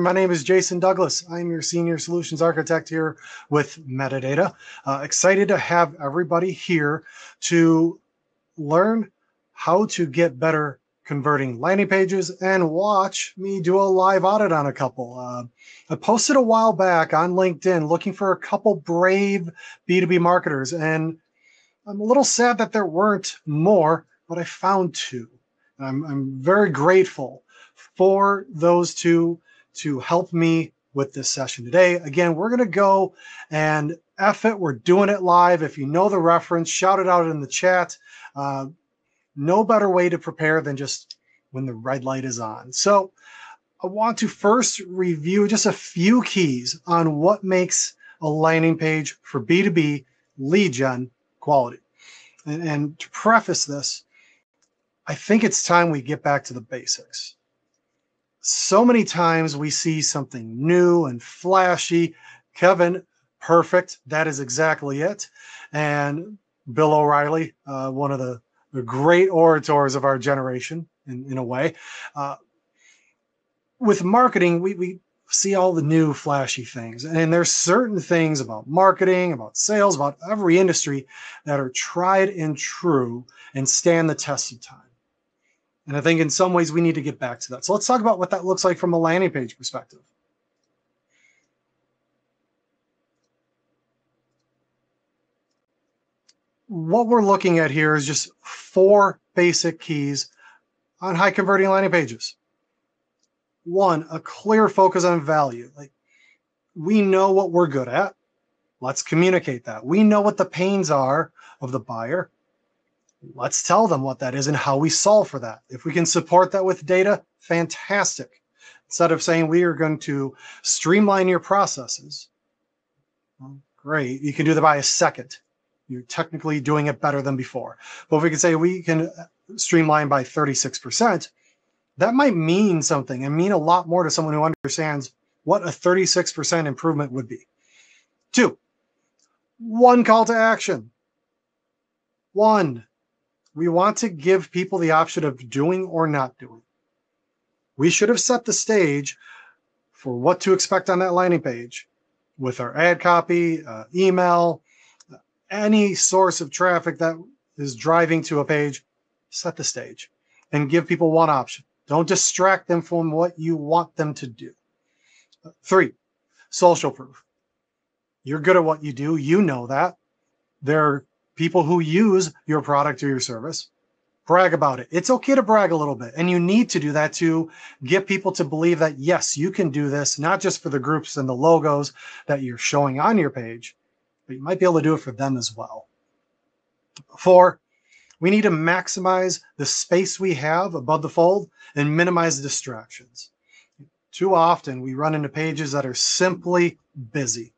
My name is Jason Douglas. I'm your Senior Solutions Architect here with Metadata. Excited to have everybody here to learn how to get better converting landing pages and watch me do a live audit on a couple. I posted a while back on LinkedIn looking for a couple brave B2B marketers, and I'm a little sad that there weren't more, but I found two. I'm very grateful for those two to help me with this session today. Again, we're going to go and F it. We're doing it live. If you know the reference, shout it out in the chat. No better way to prepare than just when the red light is on. So I want to first review just a few keys on what makes a landing page for B2B lead gen quality. And to preface this, I think it's time we get back to the basics. So many times we see something new and flashy. Kevin, perfect. That is exactly it. And Bill O'Reilly, one of the great orators of our generation, in a way. With marketing, we see all the new flashy things. And there's certain things about marketing, about sales, about every industry that are tried and true and stand the test of time. And I think in some ways we need to get back to that. So let's talk about what that looks like from a landing page perspective. What we're looking at here is just 4 basic keys on high converting landing pages. 1, a clear focus on value. Like, we know what we're good at. Let's communicate that. We know what the pains are of the buyer. Let's tell them what that is and how we solve for that. If we can support that with data, fantastic. Instead of saying we are going to streamline your processes, well, great. You can do that by a second. You're technically doing it better than before. But if we can say we can streamline by 36%, that might mean something and mean a lot more to someone who understands what a 36% improvement would be. 2, 1 call to action. 1. We want to give people the option of doing or not doing. We should have set the stage for what to expect on that landing page with our ad copy, email, any source of traffic that is driving to a page. Set the stage and give people one option. Don't distract them from what you want them to do. 3, social proof. You're good at what you do. You know that. There are people who use your product or your service. Brag about it. It's okay to brag a little bit. And you need to do that to get people to believe that, yes, you can do this, not just for the groups and the logos that you're showing on your page, but you might be able to do it for them as well. 4, we need to maximize the space we have above the fold and minimize the distractions. Too often we run into pages that are simply busy.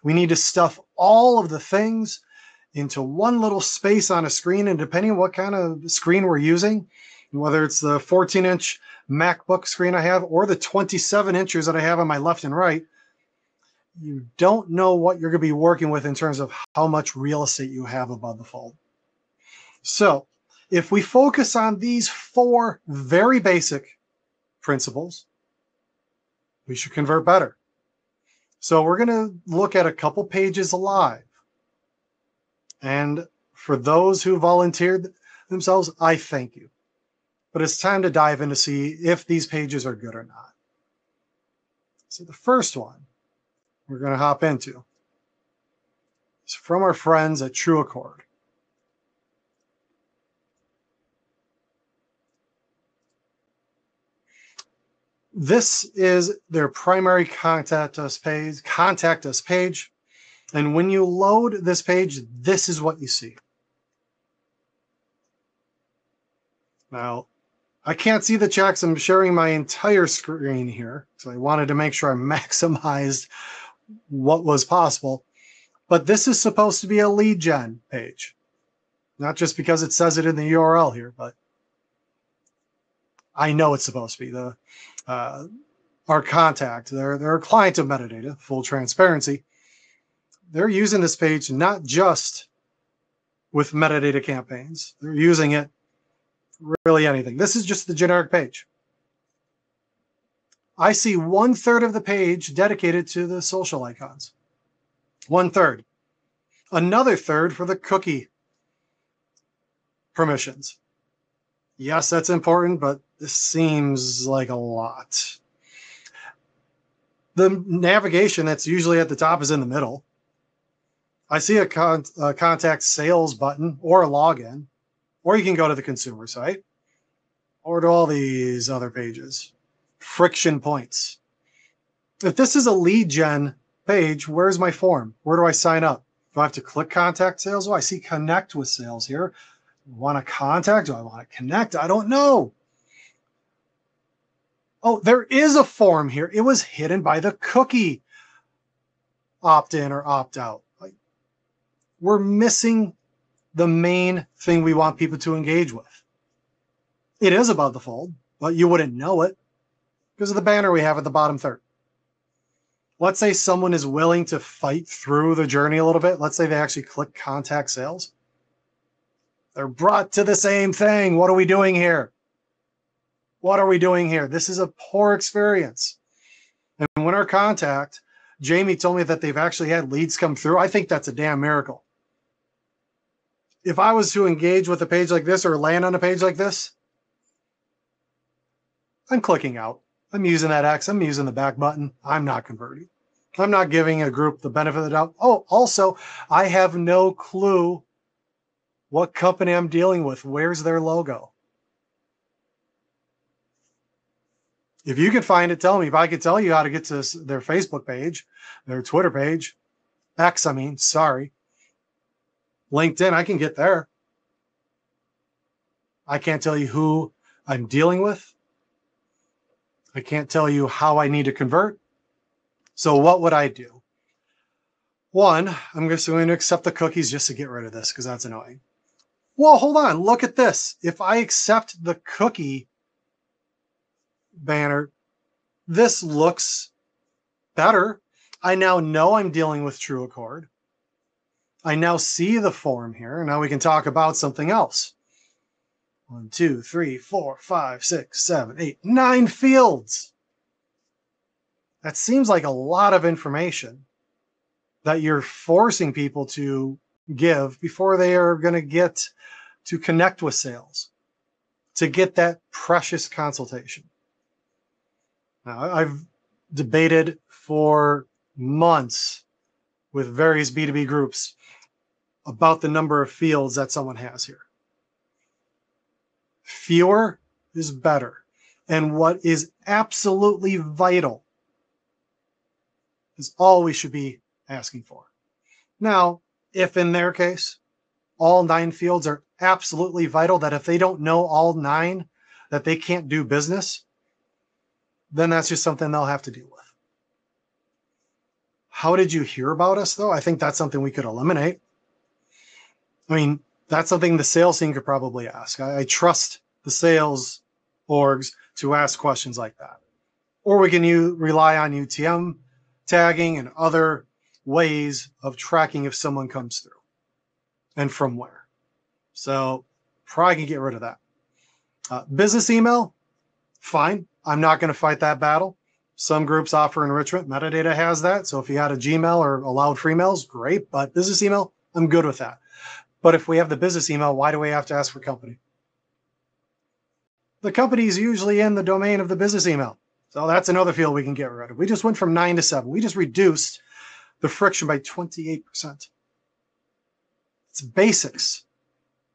We need to stuff all of the things into one little space on a screen, and depending on what kind of screen we're using, whether it's the 14-inch MacBook screen I have or the 27 inches that I have on my left and right, you don't know what you're going to be working with in terms of how much real estate you have above the fold. So if we focus on these 4 very basic principles, we should convert better. So we're going to look at a couple pages live. And for those who volunteered themselves, I thank you. But it's time to dive in to see if these pages are good or not. So the first one we're going to hop into is from our friends at True Accord. This is their primary contact us page. And when you load this page, this is what you see. Now, I can't see the checks. I'm sharing my entire screen here, so I wanted to make sure I maximized what was possible. But this is supposed to be a lead gen page. Not just because it says it in the URL here, but I know it's supposed to be. Our contact, they're a client of Metadata, full transparency. They're using this page not just with metadata campaigns. They're using it really anything. This is just the generic page. I see 1/3 of the page dedicated to the social icons. 1/3. Another third for the cookie permissions. Yes, that's important, but this seems like a lot. The navigation that's usually at the top is in the middle. I see a contact sales button or a login, or you can go to the consumer site or to all these other pages. Friction points. If this is a lead gen page, where's my form? Where do I sign up? Do I have to click contact sales? Oh, I see connect with sales here. Want to contact? Do I want to connect? I don't know. Oh, there is a form here. It was hidden by the cookie opt-in or opt-out. Like, we're missing the main thing we want people to engage with. It is above the fold, but you wouldn't know it because of the banner we have at the bottom third. Let's say someone is willing to fight through the journey a little bit. Let's say they actually click contact sales. They're brought to the same thing. What are we doing here? What are we doing here? This is a poor experience. And when our contact, Jamie told me that they've actually had leads come through. I think that's a damn miracle. If I was to engage with a page like this or land on a page like this, I'm clicking out. I'm using that X. I'm using the back button. I'm not converting. I'm not giving a group the benefit of the doubt. Oh, also, I have no clue what company I'm dealing with. Where's their logo? If you can find it, tell me. If I could tell you how to get to their Facebook page, their Twitter page, X, I mean, sorry. LinkedIn, I can get there. I can't tell you who I'm dealing with. I can't tell you how I need to convert. So what would I do? One, I'm just going to accept the cookies just to get rid of this because that's annoying. Well, hold on. Look at this. If I accept the cookie banner, this looks better. I now know I'm dealing with TrueAccord. I now see the form here. Now we can talk about something else. 1, 2, 3, 4, 5, 6, 7, 8, 9 fields. That seems like a lot of information that you're forcing people to give before they are going to get to connect with sales, to get that precious consultation. Now, I've debated for months with various B2B groups about the number of fields that someone has here. Fewer is better. And what is absolutely vital is all we should be asking for. Now, if in their case, all 9 fields are absolutely vital, that if they don't know all 9, that they can't do business, then that's just something they'll have to deal with. How did you hear about us, though? I think that's something we could eliminate. I mean, that's something the sales team could probably ask. I trust the sales orgs to ask questions like that. Or we can rely on UTM tagging and other ways of tracking if someone comes through and from where. So probably can get rid of that. Business email, fine. I'm not going to fight that battle. Some groups offer enrichment. Metadata has that. So if you had a Gmail or allowed free mails, great. But business email, I'm good with that. But if we have the business email, why do we have to ask for company? The company is usually in the domain of the business email. So that's another field we can get rid of. We just went from 9 to 7. We just reduced the friction by 28%. It's basics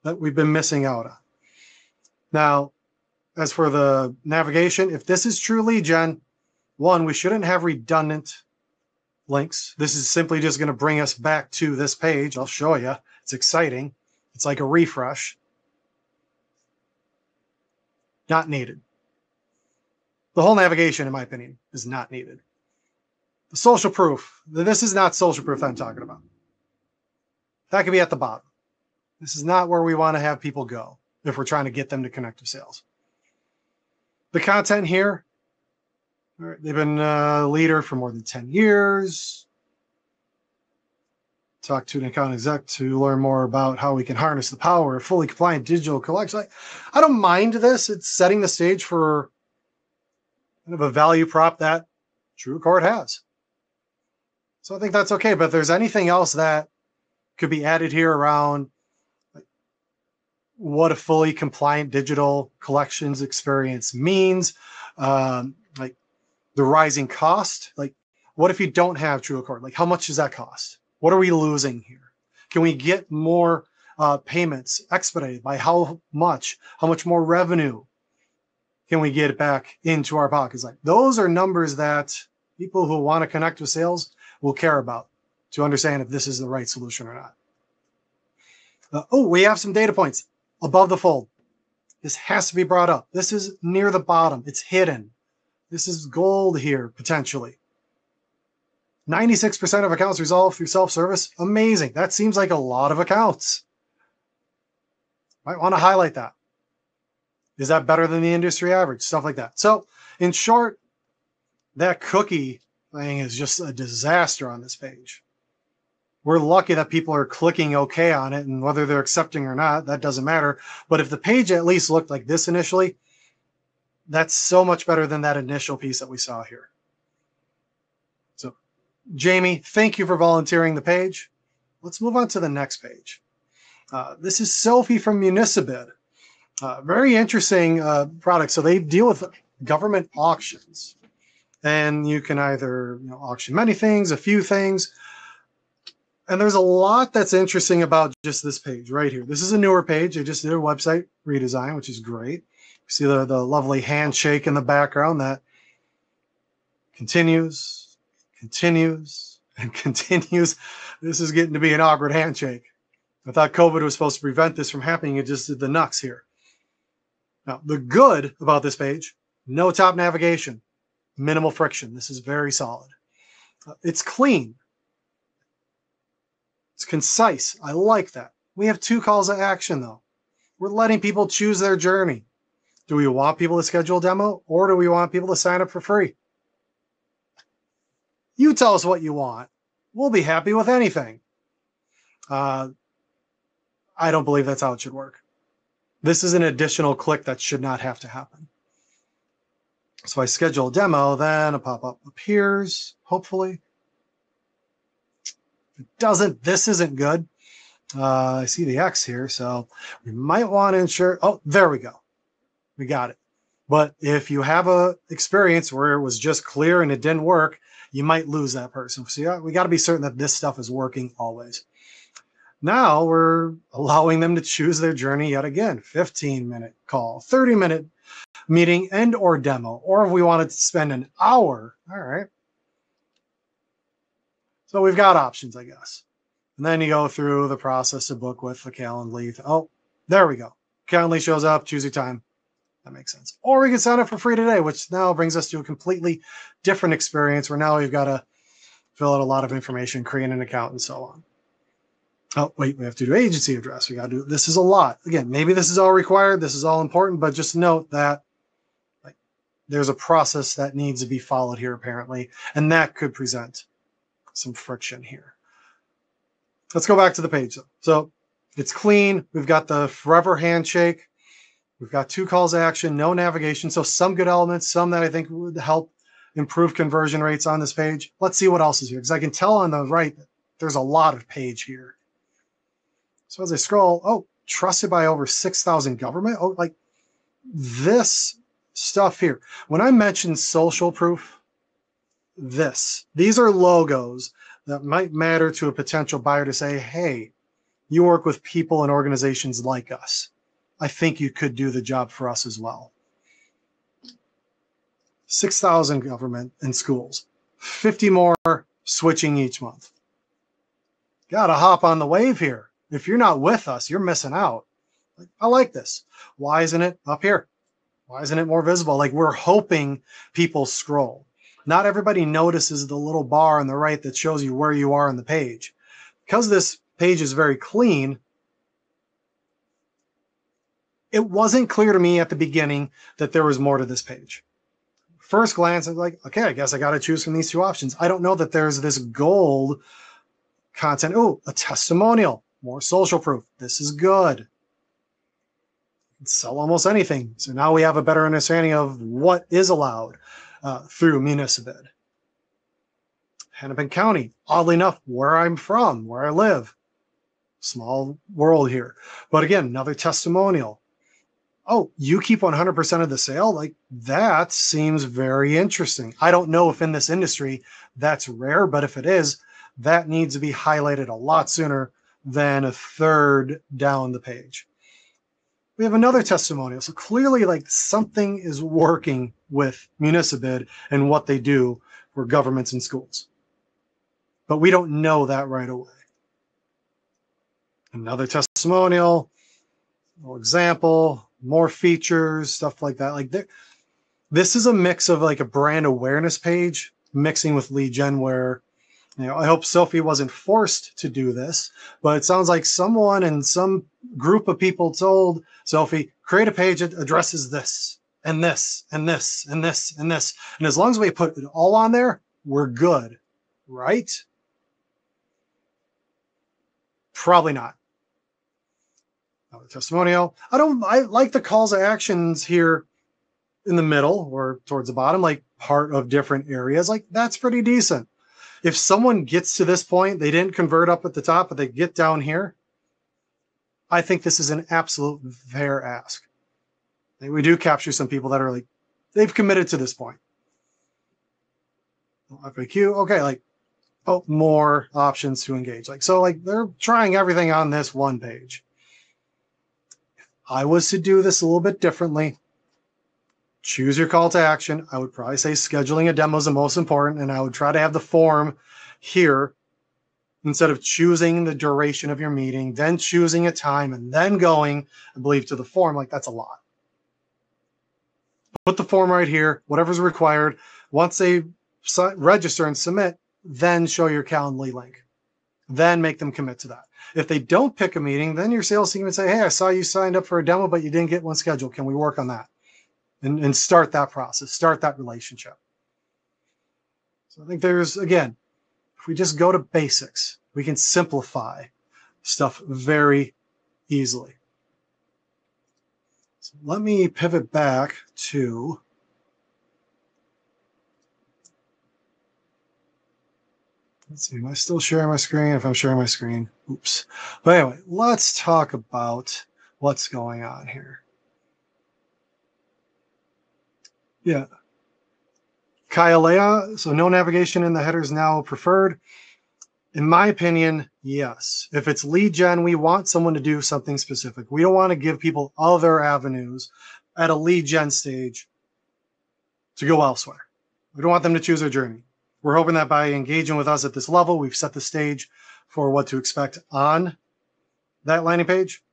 that we've been missing out on. Now, as for the navigation, if this is true lead gen, one, we shouldn't have redundant links. This is simply just going to bring us back to this page. I'll show you. It's exciting. It's like a refresh. Not needed. The whole navigation, in my opinion, is not needed. The social proof. This is not social proof that I'm talking about. That could be at the bottom. This is not where we want to have people go if we're trying to get them to connect to sales. The content here, they've been a leader for more than 10 years. Talk to an account exec to learn more about how we can harness the power of fully compliant digital collection. I don't mind this. It's setting the stage for kind of a value prop that TrueAccord has. So I think that's okay. But if there's anything else that could be added here around what a fully compliant digital collections experience means, like the rising cost, like what if you don't have TrueAccord? Like how much does that cost? What are we losing here? Can we get more payments expedited? By how much? How much more revenue can we get back into our pockets? Like those are numbers that people who want to connect with sales will care about to understand if this is the right solution or not. We have some data points above the fold. This has to be brought up. This is near the bottom. It's hidden. This is gold here, potentially. 96% of accounts resolved through self-service. Amazing. That seems like a lot of accounts. Might want to highlight that. Is that better than the industry average? Stuff like that. So in short, that cookie thing is just a disaster on this page. We're lucky that people are clicking OK on it, and whether they're accepting or not, that doesn't matter. But if the page at least looked like this initially, that's so much better than that initial piece that we saw here. So, Jamie, thank you for volunteering the page. Let's move on to the next page. This is Sophie from Municipid. Very interesting product. So they deal with government auctions. And you can either auction many things, a few things. And there's a lot that's interesting about just this page right here. This is a newer page. They just did a website redesign, which is great. You see the lovely handshake in the background that continues, continues, and continues. This is getting to be an awkward handshake. I thought COVID was supposed to prevent this from happening. It just did the knucks here. Now, the good about this page, no top navigation, minimal friction. This is very solid. It's clean. It's concise. I like that. We have 2 calls to action, though. We're letting people choose their journey. Do we want people to schedule a demo, or do we want people to sign up for free? You tell us what you want. We'll be happy with anything. I don't believe that's how it should work. This is an additional click that should not have to happen. So I schedule a demo, then a pop-up appears, hopefully. If it doesn't, this isn't good. I see the X here, so we might want to ensure. Oh, there we go. We got it. But if you have a experience where it was just clear and it didn't work, you might lose that person. So we got to be certain that this stuff is working always. Now we're allowing them to choose their journey yet again. 15-minute call, 30-minute meeting and or demo. Or if we wanted to spend an hour, all right. So we've got options, I guess. And then you go through the process to book with the Calendly. Oh, there we go. Calendly shows up, choose your time. That makes sense. Or we can sign up for free today, which now brings us to a completely different experience where now we've got to fill out a lot of information, create an account, and so on. Oh, wait, we have to do agency address. We got to do, this is a lot. Again, maybe this is all required. This is all important, but just note that there's a process that needs to be followed here, apparently, and that could present some friction here. Let's go back to the page. So it's clean. We've got the forever handshake. We've got 2 calls to action, no navigation. So some good elements, some that I think would help improve conversion rates on this page. Let's see what else is here, because I can tell on the right that there's a lot of page here. So as I scroll, oh, trusted by over 6,000 government. Oh, like this stuff here. When I mention social proof, these are logos that might matter to a potential buyer to say, hey, you work with people and organizations like us. I think you could do the job for us as well. 6,000 government and schools, 50 more switching each month. Got to hop on the wave here. If you're not with us, you're missing out. I like this. Why isn't it up here? Why isn't it more visible? Like we're hoping people scroll. Not everybody notices the little bar on the right that shows you where you are on the page. Because this page is very clean, it wasn't clear to me at the beginning that there was more to this page. First glance, I was like, okay, I guess I got to choose from these 2 options. I don't know that there's this gold content. Oh, a testimonial, more social proof. This is good. Sell almost anything. So now we have a better understanding of what is allowed. through Municipid. Hennepin County, oddly enough, where I'm from, where I live. Small world here. But again, another testimonial. Oh, you keep 100% of the sale? Like, that seems very interesting. I don't know if in this industry that's rare, but if it is, that needs to be highlighted a lot sooner than a third down the page. We have another testimonial. So clearly, like, something is working with Municipid and what they do for governments and schools. But we don't know that right away. Another testimonial, example, more features, stuff like that. Like, this is a mix of like a brand awareness page mixing with lead gen, where, you know, I hope Sophie wasn't forced to do this, but it sounds like someone in some group of people told Sophie, create a page that addresses this and this and this and this and this. And as long as we put it all on there, we're good, right? Probably not. Another testimonial. I like the calls to actions here in the middle or towards the bottom, like part of different areas. Like, that's pretty decent. If someone gets to this point, they didn't convert up at the top, but they get down here, I think this is an absolute fair ask. We do capture some people that are like, they've committed to this point. FAQ, okay, like, oh, more options to engage. Like, so like they're trying everything on this one page. If I was to do this a little bit differently, choose your call to action. I would probably say scheduling a demo is the most important, and I would try to have the form here instead of choosing the duration of your meeting, then choosing a time, and then going, I believe, to the form. Like, that's a lot. Put the form right here, whatever's required. Once they register and submit, then show your Calendly link. Then make them commit to that. If they don't pick a meeting, then your sales team would say, hey, I saw you signed up for a demo, but you didn't get one scheduled. Can we work on that? And start that process, start that relationship. So I think there's, again, if we just go to basics, we can simplify stuff very easily. So let me pivot back to let's see, am I still sharing my screen? If I'm sharing my screen, oops. But anyway, let's talk about what's going on here. Yeah. Kailea, so no navigation in the header is now preferred. In my opinion, yes. If it's lead gen, we want someone to do something specific. We don't want to give people other avenues at a lead gen stage to go elsewhere. We don't want them to choose their journey. We're hoping that by engaging with us at this level, we've set the stage for what to expect on that landing page,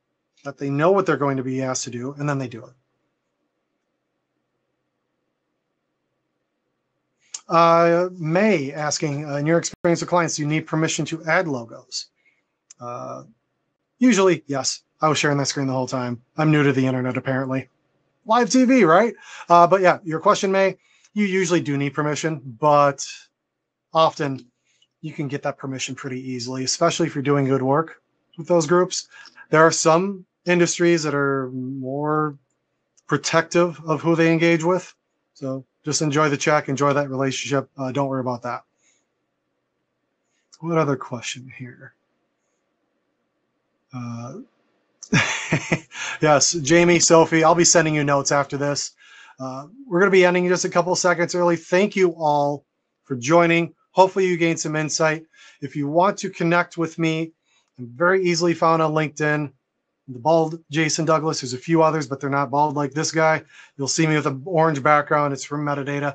that they know what they're going to be asked to do, and then they do it. May asking, in your experience with clients, do you need permission to add logos? Usually, yes. I was sharing that screen the whole time. I'm new to the internet, apparently. Live TV, right? But yeah, your question, May, you usually do need permission, but often you can get that permission pretty easily, especially if you're doing good work with those groups. There are some industries that are more protective of who they engage with. So just enjoy the check, enjoy that relationship. Don't worry about that. What other question here? Yes, Jamie, Sophie, I'll be sending you notes after this. We're going to be ending just a couple of seconds early. Thank you all for joining. Hopefully you gained some insight. If you want to connect with me, I'm very easily found on LinkedIn. The bald Jason Douglas. There's a few others, but they're not bald like this guy. You'll see me with an orange background. It's from Metadata.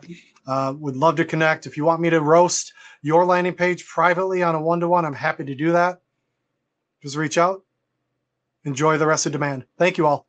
Would love to connect. If you want me to roast your landing page privately on a one-to-one, I'm happy to do that. Just reach out. Enjoy the rest of demand. Thank you all.